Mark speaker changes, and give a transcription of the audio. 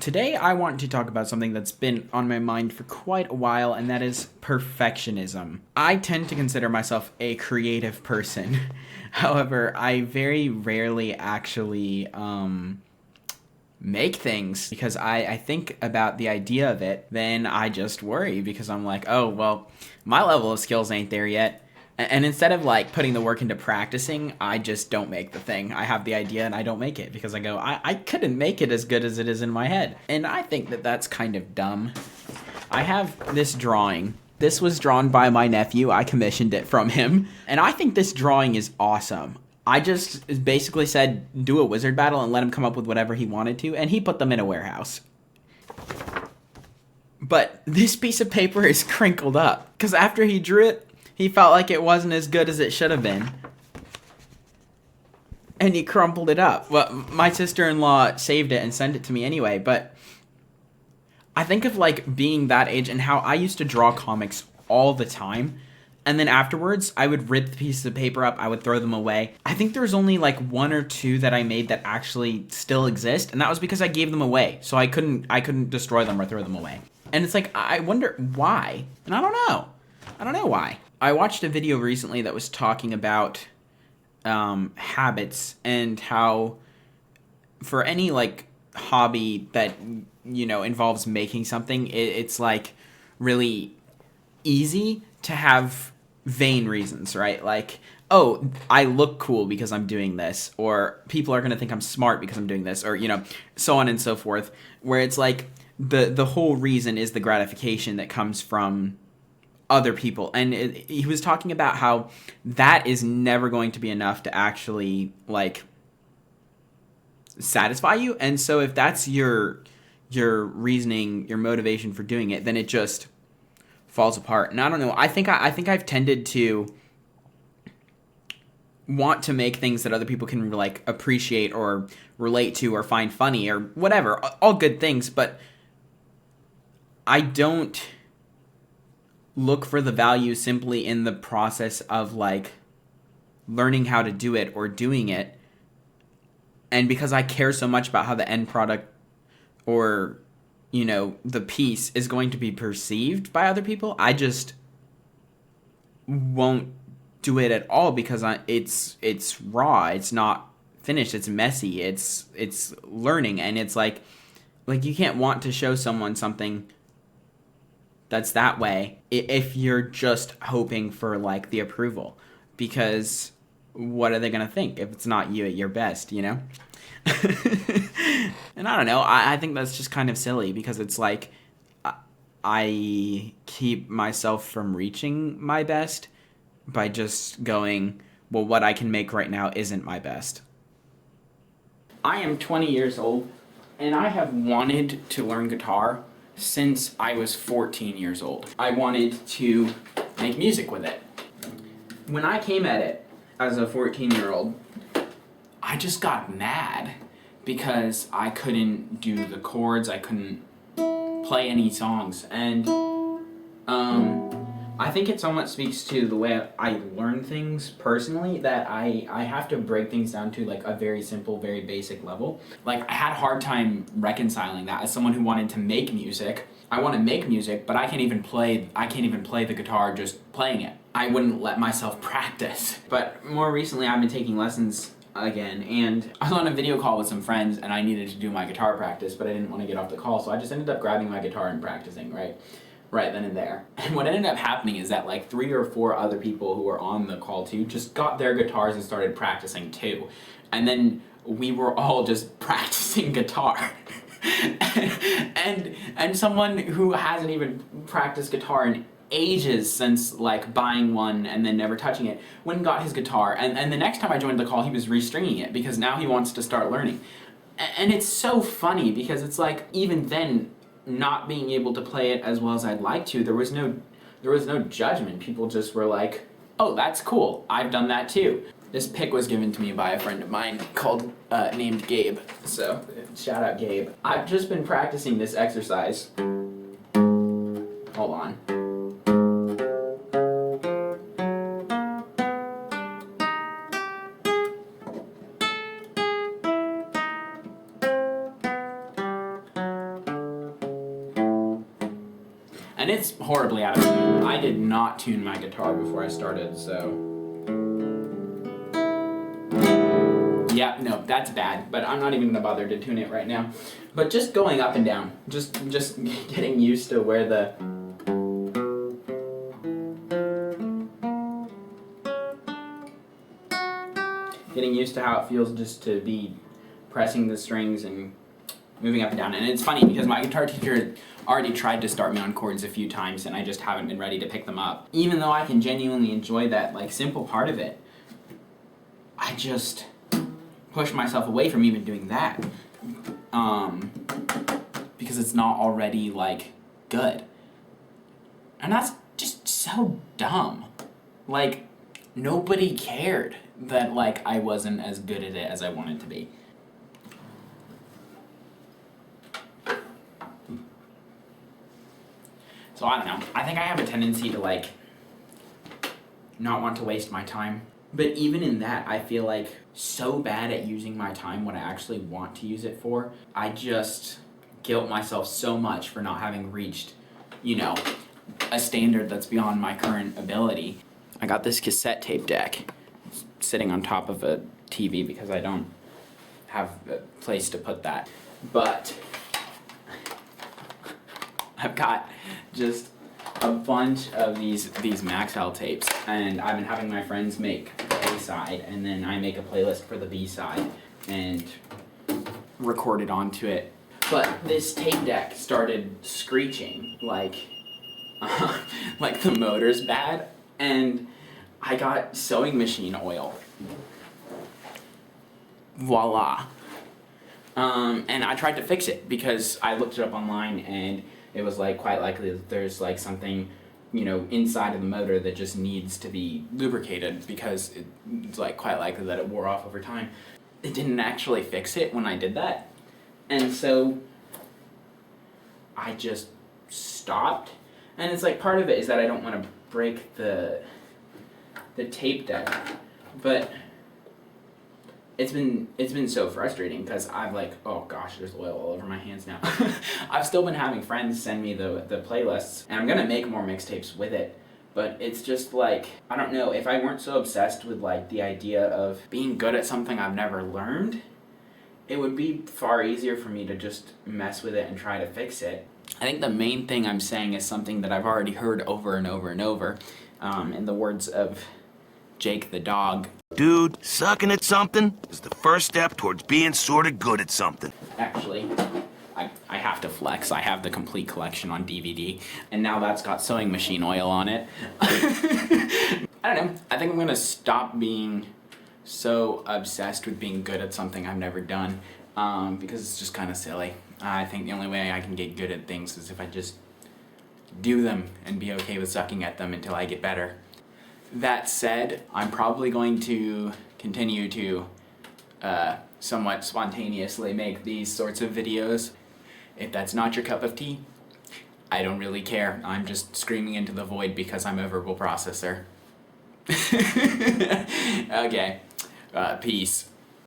Speaker 1: Today I want to talk about something that's been on my mind for quite a while, and that is perfectionism. I tend to consider myself a creative person. However, I very rarely actually make things because I think about the idea of it, then I just worry because I'm like, oh, well, my level of skills ain't there yet. And instead of like putting the work into practicing, I just don't make the thing. I have the idea and I don't make it because I go, I couldn't make it as good as it is in my head. And I think that that's kind of dumb. I have this drawing. This was drawn by my nephew. I commissioned it from him. And I think this drawing is awesome. I just basically said, do a wizard battle and let him come up with whatever he wanted to. And he put them in a warehouse. But this piece of paper is crinkled up because after he drew it, he felt like it wasn't as good as it should have been. And he crumpled it up. Well, my sister-in-law saved it and sent it to me anyway, but I think of like being that age and how I used to draw comics all the time. And then afterwards, I would rip the pieces of paper up, I would throw them away. I think there's only like one or two that I made that actually still exist, and that was because I gave them away. So I couldn't destroy them or throw them away. And it's like, I wonder why. And I don't know. I don't know why. I watched a video recently that was talking about habits and how for any like hobby that, you know, involves making something, it's like really easy to have vain reasons, right? Like, oh, I look cool because I'm doing this, or people are going to think I'm smart because I'm doing this, or, you know, so on and so forth, where it's like the whole reason is the gratification that comes from other people. And he was talking about how that is never going to be enough to actually like satisfy you. And so if that's your reasoning, your motivation for doing it, then it just falls apart. And I don't know, I think I've tended to want to make things that other people can like appreciate or relate to or find funny or whatever, all good things, but I don't look for the value simply in the process of like learning how to do it or doing it. And because I care so much about how the end product or, you know, the piece is going to be perceived by other people, I just won't do it at all because it's raw, it's not finished, it's messy, it's learning, and it's like you can't want to show someone something that's that way if you're just hoping for like the approval, because what are they gonna think if it's not you at your best, you know? And I don't know, I think that's just kind of silly because it's like I keep myself from reaching my best by just going, well, what I can make right now isn't my best. I am 20 years old and I have wanted to learn guitar since I was 14 years old. I wanted to make music with it. When I came at it as a 14-year-old, I just got mad because I couldn't do the chords, I couldn't play any songs, and I think it somewhat speaks to the way I learn things personally, that I have to break things down to like a very simple, very basic level. Like I had a hard time reconciling that as someone who wanted to make music. I want to make music, but I can't even play the guitar just playing it. I wouldn't let myself practice. But more recently I've been taking lessons again, and I was on a video call with some friends and I needed to do my guitar practice, but I didn't want to get off the call, so I just ended up grabbing my guitar and practicing, right then and there. And what ended up happening is that like 3 or 4 other people who were on the call too just got their guitars and started practicing too. And then we were all just practicing guitar. and someone who hasn't even practiced guitar in ages, since like buying one and then never touching it, went and got his guitar, and the next time I joined the call he was restringing it because now he wants to start learning. And it's so funny because it's like, even then, not being able to play it as well as I'd like to, there was no judgment. People just were like, oh, that's cool, I've done that too. This pick was given to me by a friend of mine named Gabe, so shout out Gabe. I've just been practicing this exercise. Hold on. And it's horribly out of tune. I did not tune my guitar before I started, so... Yeah, no, that's bad, but I'm not even gonna bother to tune it right now. But just going up and down, just getting used to where the... Getting used to how it feels just to be pressing the strings and moving up and down. And it's funny because my guitar teacher already tried to start me on chords a few times and I just haven't been ready to pick them up. Even though I can genuinely enjoy that like simple part of it, I just push myself away from even doing that. Because it's not already like good. And that's just so dumb. Like, nobody cared that like I wasn't as good at it as I wanted to be. So I don't know. I think I have a tendency to like not want to waste my time. But even in that, I feel like so bad at using my time when I actually want to use it for. I just guilt myself so much for not having reached, you know, a standard that's beyond my current ability. I got this cassette tape deck sitting on top of a TV because I don't have a place to put that. But I've got just a bunch of these Maxell tapes, and I've been having my friends make the A side, and then I make a playlist for the B side and record it onto it. But this tape deck started screeching like like the motor's bad, and I got sewing machine oil. Voila. And I tried to fix it because I looked it up online and it was like quite likely that there's like something, you know, inside of the motor that just needs to be lubricated because it's like quite likely that it wore off over time. It didn't actually fix it when I did that. And so I just stopped. And it's like part of it is that I don't want to break the tape deck, but it's been so frustrating because I've like, oh gosh, there's oil all over my hands now. I've still been having friends send me the playlists, and I'm gonna make more mixtapes with it, but it's just like, I don't know, if I weren't so obsessed with like the idea of being good at something I've never learned, it would be far easier for me to just mess with it and try to fix it. I think the main thing I'm saying is something that I've already heard over and over and over, in the words of Jake the dog.
Speaker 2: Dude, sucking at something is the first step towards being sorta good at something.
Speaker 1: Actually, I have to flex. I have the complete collection on DVD, and now that's got sewing machine oil on it. I don't know. I think I'm gonna stop being so obsessed with being good at something I've never done, because it's just kind of silly. I think the only way I can get good at things is if I just do them and be okay with sucking at them until I get better. That said, I'm probably going to continue to somewhat spontaneously make these sorts of videos. If that's not your cup of tea, I don't really care. I'm just screaming into the void because I'm a verbal processor. Okay, peace.